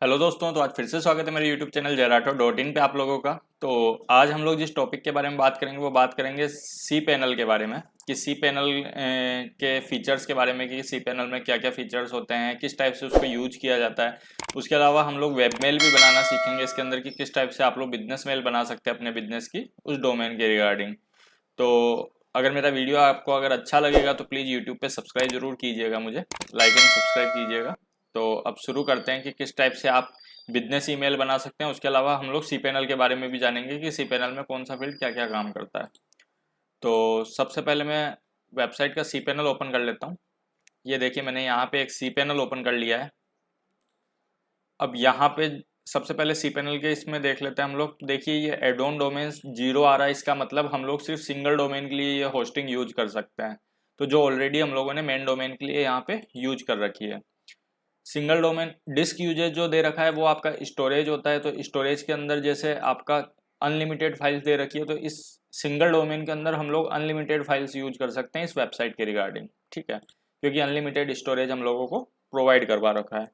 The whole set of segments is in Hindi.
हेलो दोस्तों, तो आज फिर से स्वागत है मेरे यूट्यूब चैनल jerato.in पे आप लोगों का। तो आज हम लोग जिस टॉपिक के बारे में बात करेंगे वो बात करेंगे सी पैनल के बारे में कि सी पैनल के फीचर्स के बारे में कि सी पैनल में क्या क्या फीचर्स होते हैं, किस टाइप से उसको यूज किया जाता है। उसके अलावा हम लोग वेब मेल भी बनाना सीखेंगे इसके अंदर कि किस टाइप से आप लोग बिजनेस मेल बना सकते हैं अपने बिजनेस की उस डोमेन के रिगार्डिंग। तो अगर मेरा वीडियो आपको अगर अच्छा लगेगा तो प्लीज़ यूट्यूब पे सब्सक्राइब जरूर कीजिएगा, मुझे लाइक एंड सब्सक्राइब कीजिएगा। तो अब शुरू करते हैं कि किस टाइप से आप बिजनेस ईमेल बना सकते हैं। उसके अलावा हम लोग सी पैनल के बारे में भी जानेंगे कि सी पैनल में कौन सा फील्ड क्या क्या काम करता है। तो सबसे पहले मैं वेबसाइट का सी पैनल ओपन कर लेता हूँ। ये देखिए, मैंने यहाँ पे एक सी पैनल ओपन कर लिया है। अब यहाँ पे सबसे पहले सी पैनल के इसमें देख लेते हैं हम लोग। देखिए, ये एडोन डोमेन्स 0 आ रहा है, इसका मतलब हम लोग सिर्फ सिंगल डोमेन के लिए ये होस्टिंग यूज कर सकते हैं। तो जो ऑलरेडी हम लोगों ने मेन डोमेन के लिए यहाँ पे यूज कर रखी है। सिंगल डोमेन डिस्क यूजेज जो दे रखा है वो आपका स्टोरेज होता है। तो स्टोरेज के अंदर जैसे आपका अनलिमिटेड फाइल्स दे रखी है, तो इस सिंगल डोमेन के अंदर हम लोग अनलिमिटेड फाइल्स यूज कर सकते हैं इस वेबसाइट के रिगार्डिंग, ठीक है, क्योंकि अनलिमिटेड स्टोरेज हम लोगों को प्रोवाइड करवा रखा है।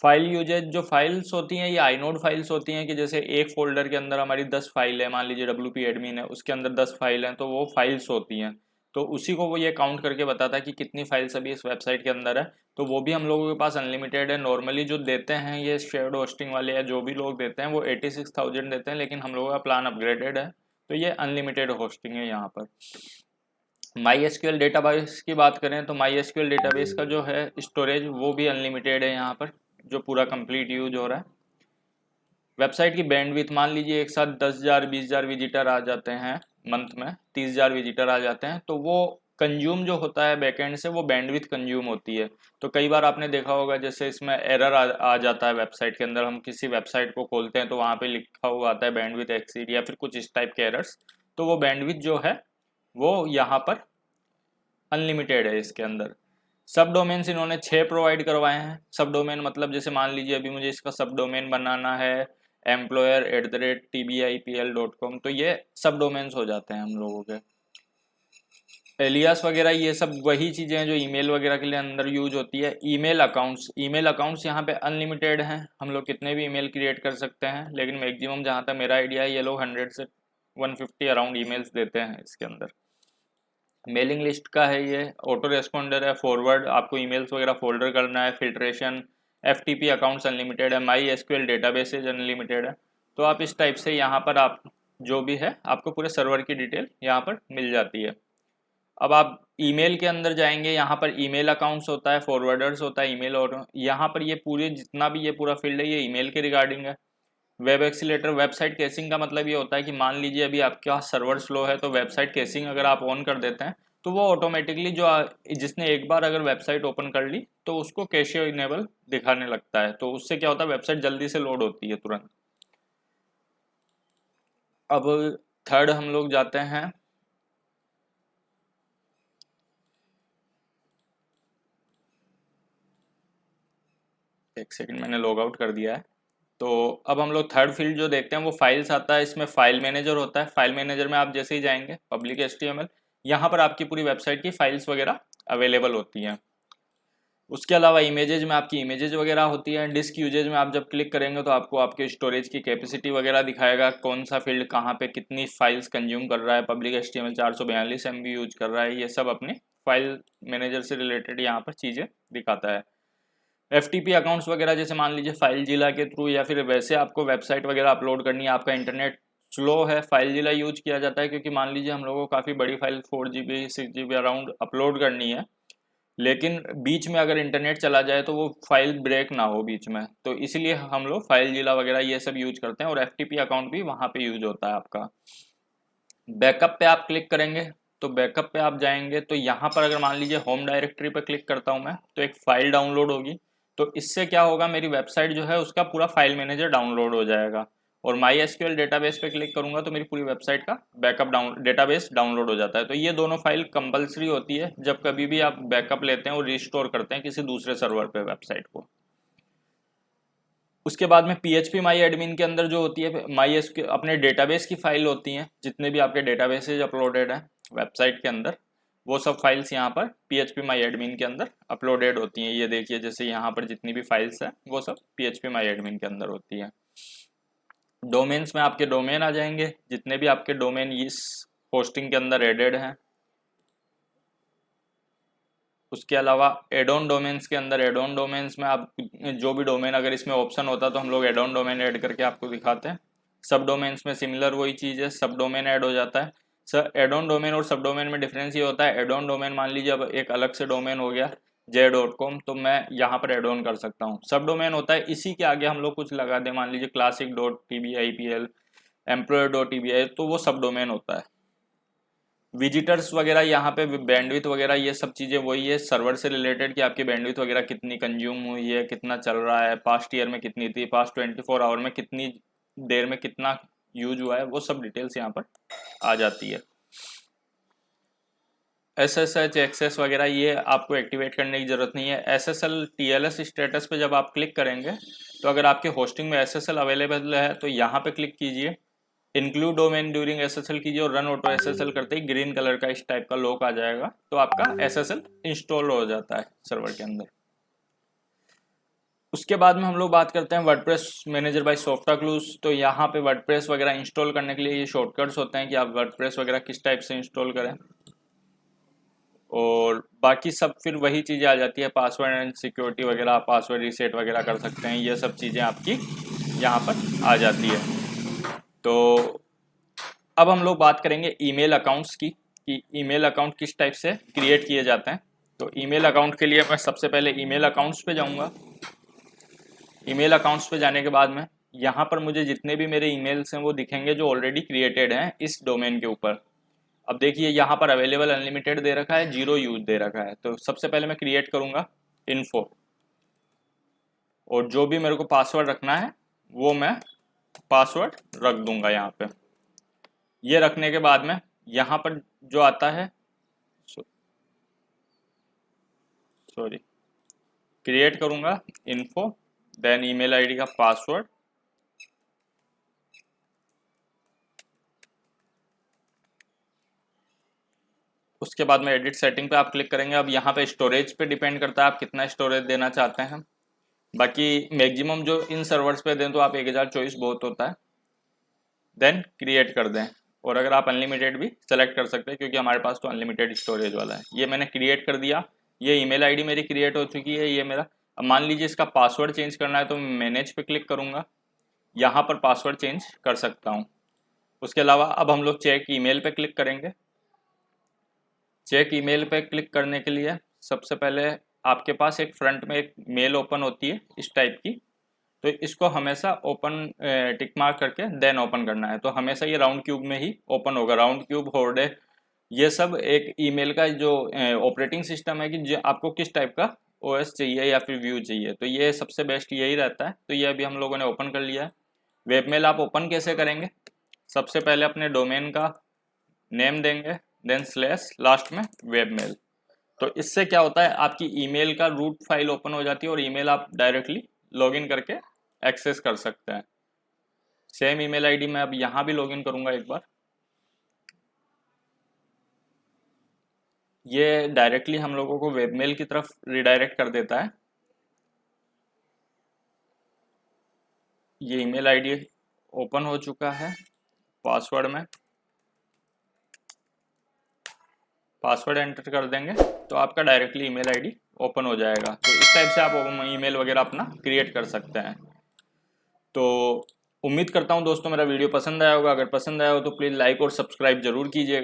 फाइल यूजेज जो फाइल्स होती हैं ये आईनोड फाइल्स होती हैं कि जैसे एक फोल्डर के अंदर हमारी 10 फाइल है, मान लीजिए WP एडमिन है, उसके अंदर 10 फाइल हैं, तो वो फाइल्स होती हैं। तो उसी को वो ये काउंट करके बताता है कि कितनी फाइल्स अभी इस वेबसाइट के अंदर है। तो वो भी हम लोगों के पास अनलिमिटेड है। नॉर्मली जो देते हैं ये शेयर्ड होस्टिंग वाले या जो भी लोग देते हैं वो 86,000 देते हैं, लेकिन हम लोगों का प्लान अपग्रेडेड है तो ये अनलिमिटेड होस्टिंग है यहाँ पर। माई एसक्यूएल डेटाबेस की बात करें तो माई एसक्यूएल डेटाबेस का जो है स्टोरेज वो भी अनलिमिटेड है यहाँ पर, जो पूरा कंप्लीट यूज हो रहा है। वेबसाइट की बैंडविड्थ मान लीजिए एक साथ 10,000 20,000 विजिटर आ जाते हैं मंथ में, 30,000 विजिटर आ जाते हैं, तो वो कंज्यूम जो होता है बैकएंड से वो बैंडविड्थ कंज्यूम होती है। तो कई बार आपने देखा होगा जैसे इसमें एरर आ जाता है वेबसाइट के अंदर, हम किसी वेबसाइट को खोलते हैं तो वहाँ पे लिखा हुआ आता है बैंडविड्थ एक्सीड या फिर कुछ इस टाइप के एरर्स। तो वो बैंडविड्थ जो है वो यहाँ पर अनलिमिटेड है इसके अंदर। सब डोमेन्स इन्होंने 6 प्रोवाइड करवाए हैं। सब डोमेन मतलब जैसे मान लीजिए अभी मुझे इसका सब डोमेन बनाना है employer@tbipl.com, तो ये सब डोमेन्स हो जाते हैं हम लोगों के। एलियास वगैरह ये सब वही चीज़ें हैं जो ईमेल वगैरह के लिए अंदर यूज होती है। ईमेल अकाउंट्स यहाँ पे अनलिमिटेड हैं, हम लोग कितने भी ईमेल क्रिएट कर सकते हैं, लेकिन मैक्सिमम जहाँ तक मेरा आइडिया है ये लोग 100 से 150 अराउंड ईमेल्स देते हैं इसके अंदर। मेलिंग लिस्ट का है, ये ऑटो रेस्पॉन्डर है, फॉरवर्ड आपको ईमेल्स वगैरह फोल्डर करना है, फिल्ट्रेशन, FTP अकाउंट्स अनलिमिटेड है, माई एसक्यूएल डेटाबेसेज अनलिमिटेड है। तो आप इस टाइप से यहाँ पर आप जो भी है आपको पूरे सर्वर की डिटेल यहाँ पर मिल जाती है। अब आप ईमेल के अंदर जाएंगे, यहाँ पर ईमेल अकाउंट्स होता है, फॉरवर्डर्स होता है ईमेल, और यहाँ पर ये पूरे जितना भी ये पूरा फील्ड है ये ईमेल के रिगार्डिंग है। वेब एक्सीलेटर वेबसाइट केसिंग का मतलब ये होता है कि मान लीजिए अभी आपके पास सर्वर स्लो है तो वेबसाइट केसिंग अगर आप ऑन कर देते हैं तो वो ऑटोमेटिकली जो जिसने एक बार अगर वेबसाइट ओपन कर ली तो उसको कैशे इनेबल दिखाने लगता है। तो उससे क्या होता है, वेबसाइट जल्दी से लोड होती है तुरंत। अब थर्ड हम लोग जाते हैं, एक सेकंड मैंने लॉग आउट कर दिया है। तो अब हम लोग थर्ड फील्ड जो देखते हैं वो फाइल्स आता है। इसमें फाइल मैनेजर होता है। फाइल मैनेजर में आप जैसे ही जाएंगे पब्लिक HTML, यहाँ पर आपकी पूरी वेबसाइट की फाइल्स वगैरह अवेलेबल होती हैं। उसके अलावा इमेजेज में आपकी इमेजेज वगैरह होती हैं। डिस्क यूजेज में आप जब क्लिक करेंगे तो आपको आपके स्टोरेज की कैपेसिटी वगैरह दिखाएगा, कौन सा फील्ड कहाँ पे कितनी फाइल्स कंज्यूम कर रहा है। पब्लिक HTML 442 MB यूज कर रहा है, ये सब अपने फाइल मैनेजर से रिलेटेड यहाँ पर चीज़ें दिखाता है। FTP अकाउंट्स वगैरह जैसे मान लीजिए फाइल जिला के थ्रू या फिर वैसे आपको वेबसाइट वगैरह अपलोड करनी है, आपका इंटरनेट स्लो है, फाइल जिला यूज किया जाता है, क्योंकि मान लीजिए हम लोगों को काफ़ी बड़ी file 4 GB 6 GB around upload करनी है, लेकिन बीच में अगर इंटरनेट चला जाए तो वो फाइल ब्रेक ना हो बीच में, तो इसलिए हम लोग फाइल जिला वगैरह ये सब यूज करते हैं, और FTP अकाउंट भी वहाँ पे यूज होता है आपका। बैकअप पे आप क्लिक करेंगे तो बैकअप पे आप जाएंगे तो यहाँ पर अगर मान लीजिए होम डायरेक्टरी पे क्लिक करता हूँ मैं तो एक फ़ाइल डाउनलोड होगी। तो इससे क्या होगा, मेरी वेबसाइट जो है उसका पूरा फाइल मैनेजर डाउनलोड हो जाएगा, और माई एसक्यूएल डेटाबेस पे क्लिक करूँगा तो मेरी पूरी वेबसाइट का बैकअप डेटाबेस डाउनलोड हो जाता है। तो ये दोनों फाइल कंपलसरी होती है जब कभी भी आप बैकअप लेते हैं और रिस्टोर करते हैं किसी दूसरे सर्वर पे वेबसाइट को। उसके बाद में PHP माई एडमिन के अंदर जो होती है माई एस अपने डेटाबेस की फाइल होती हैं, जितने भी आपके डेटाबेसेज अपलोडेड हैं वेबसाइट के अंदर, वो सब फाइल्स यहाँ पर phpMyAdmin के अंदर अपलोडेड होती हैं। ये देखिए जैसे यहाँ पर जितनी भी फाइल्स हैं वो सब phpMyAdmin के अंदर होती हैं। डोमेन्स में आपके डोमेन आ जाएंगे, जितने भी आपके डोमेन इस होस्टिंग के अंदर एडेड हैं। उसके अलावा एड ऑन डोमेन्स के अंदर, एड ऑन डोमेन्स में आप जो भी डोमेन, अगर इसमें ऑप्शन होता तो हम लोग एड ऑन डोमेन ऐड करके आपको दिखाते हैं। सब डोमेन्स में सिमिलर वही चीज़ है, सब डोमेन ऐड हो जाता है। सर एड ऑन डोमेन और सब डोमेन में डिफरेंस ये होता है, एड ऑन डोमेन मान लीजिए अब एक अलग से डोमेन हो गया j.com, तो मैं यहाँ पर एड ऑन कर सकता हूँ। सब डोमेन होता है इसी के आगे हम लोग कुछ लगा दें, मान लीजिए classic.tbipl, employer.tbi, तो वो सब डोमेन होता है। विजिटर्स वगैरह यहाँ पे बैंडविड्थ वगैरह ये सब चीज़ें वही है सर्वर से रिलेटेड, कि आपकी बैंडविड्थ वगैरह कितनी कंज्यूम हुई है, कितना चल रहा है, पास्ट ईयर में कितनी थी, पास्ट 24 आवर में कितनी देर में कितना यूज हुआ है, वो सब डिटेल्स यहाँ पर आ जाती है। SSH एक्सेस वगैरह ये आपको एक्टिवेट करने की ज़रूरत नहीं है। SSL TLS स्टेटस पे जब आप क्लिक करेंगे तो अगर आपके होस्टिंग में SSL अवेलेबल है तो यहाँ पे क्लिक कीजिए, इंक्लूड डोमेन ड्यूरिंग SSL कीजिए और रन ऑटो SSL करते ही ग्रीन कलर का इस टाइप का लॉक आ जाएगा, तो आपका SSL इंस्टॉल हो जाता है सर्वर के अंदर। उसके बाद में हम लोग बात करते हैं वर्डप्रेस मैनेजर बाय सॉफ्टाक्लूज। तो यहाँ पे वर्डप्रेस वगैरह इंस्टॉल करने के लिए ये शॉर्टकट्स होते हैं कि आप वर्डप्रेस वगैरह किस टाइप से इंस्टॉल करें, और बाकी सब फिर वही चीज़ें आ जाती है, पासवर्ड एंड सिक्योरिटी वगैरह, पासवर्ड रीसेट वगैरह कर सकते हैं, ये सब चीज़ें आपकी यहाँ पर आ जाती है। तो अब हम लोग बात करेंगे ईमेल अकाउंट्स की, कि ईमेल अकाउंट किस टाइप से क्रिएट किए जाते हैं। तो ईमेल अकाउंट के लिए मैं सबसे पहले ईमेल अकाउंट्स पे जाऊंगा। ईमेल अकाउंट्स पे जाने के बाद में यहाँ पर मुझे जितने भी मेरे ईमेल्स हैं वो दिखेंगे जो ऑलरेडी क्रिएटेड हैं इस डोमेन के ऊपर। अब देखिए यहाँ पर अवेलेबल अनलिमिटेड दे रखा है, 0 यूज दे रखा है। तो सबसे पहले मैं क्रिएट करूँगा इन्फो, और जो भी मेरे को पासवर्ड रखना है वो मैं पासवर्ड रख दूंगा यहाँ पे। ये रखने के बाद में यहाँ पर जो आता है, सॉरी, क्रिएट करूँगा इन्फो, देन ईमेल आईडी का पासवर्ड, उसके बाद में एडिट सेटिंग पे आप क्लिक करेंगे। अब यहाँ पे स्टोरेज पे डिपेंड करता है आप कितना स्टोरेज देना चाहते हैं। बाकी मैक्सिमम जो इन सर्वर्स पे दें तो आप 1024 बहुत होता है। देन क्रिएट कर दें, और अगर आप अनलिमिटेड भी सेलेक्ट कर सकते हैं क्योंकि हमारे पास तो अनलिमिटेड स्टोरेज वाला है। ये मैंने क्रिएट कर दिया, ये ईमेल आईडी मेरी क्रिएट हो चुकी है, ये मेरा। अब मान लीजिए इसका पासवर्ड चेंज करना है तो मैं मैनेज पे क्लिक करूँगा, यहाँ पर पासवर्ड चेंज कर सकता हूँ। उसके अलावा अब हम लोग चेक ईमेल पे क्लिक करेंगे। चेक ईमेल पे क्लिक करने के लिए सबसे पहले आपके पास एक फ्रंट में एक मेल ओपन होती है इस टाइप की, तो इसको हमेशा ओपन टिक मार्क करके देन ओपन करना है। तो हमेशा ये राउंड क्यूब में ही ओपन होगा, राउंड क्यूब, होर्डे, ये सब एक ईमेल का जो ऑपरेटिंग सिस्टम है कि जो आपको किस टाइप का OS चाहिए या फिर व्यू चाहिए, तो ये सबसे बेस्ट यही रहता है। तो ये अभी हम लोगों ने ओपन कर लिया है। वेबमेल आप ओपन कैसे करेंगे, सबसे पहले अपने डोमेन का नेम देंगे, देन स्लैश लास्ट में वेबमेल। तो इससे क्या होता है आपकी ईमेल का रूट फाइल ओपन हो जाती है और ईमेल आप डायरेक्टली लॉगिन करके एक्सेस कर सकते हैं। सेम ईमेल आईडी मैं अब यहाँ भी लॉगिन करूँगा एक बार। ये डायरेक्टली हम लोगों को वेबमेल की तरफ रिडायरेक्ट कर देता है। ये ईमेल आईडी ओपन हो चुका है। पासवर्ड में पासवर्ड एंटर कर देंगे तो आपका डायरेक्टली ईमेल आईडी ओपन हो जाएगा। तो इस टाइप से आप ईमेल वगैरह अपना क्रिएट कर सकते हैं। तो उम्मीद करता हूँ दोस्तों मेरा वीडियो पसंद आया होगा। अगर पसंद आया हो तो प्लीज़ लाइक और सब्सक्राइब जरूर कीजिएगा।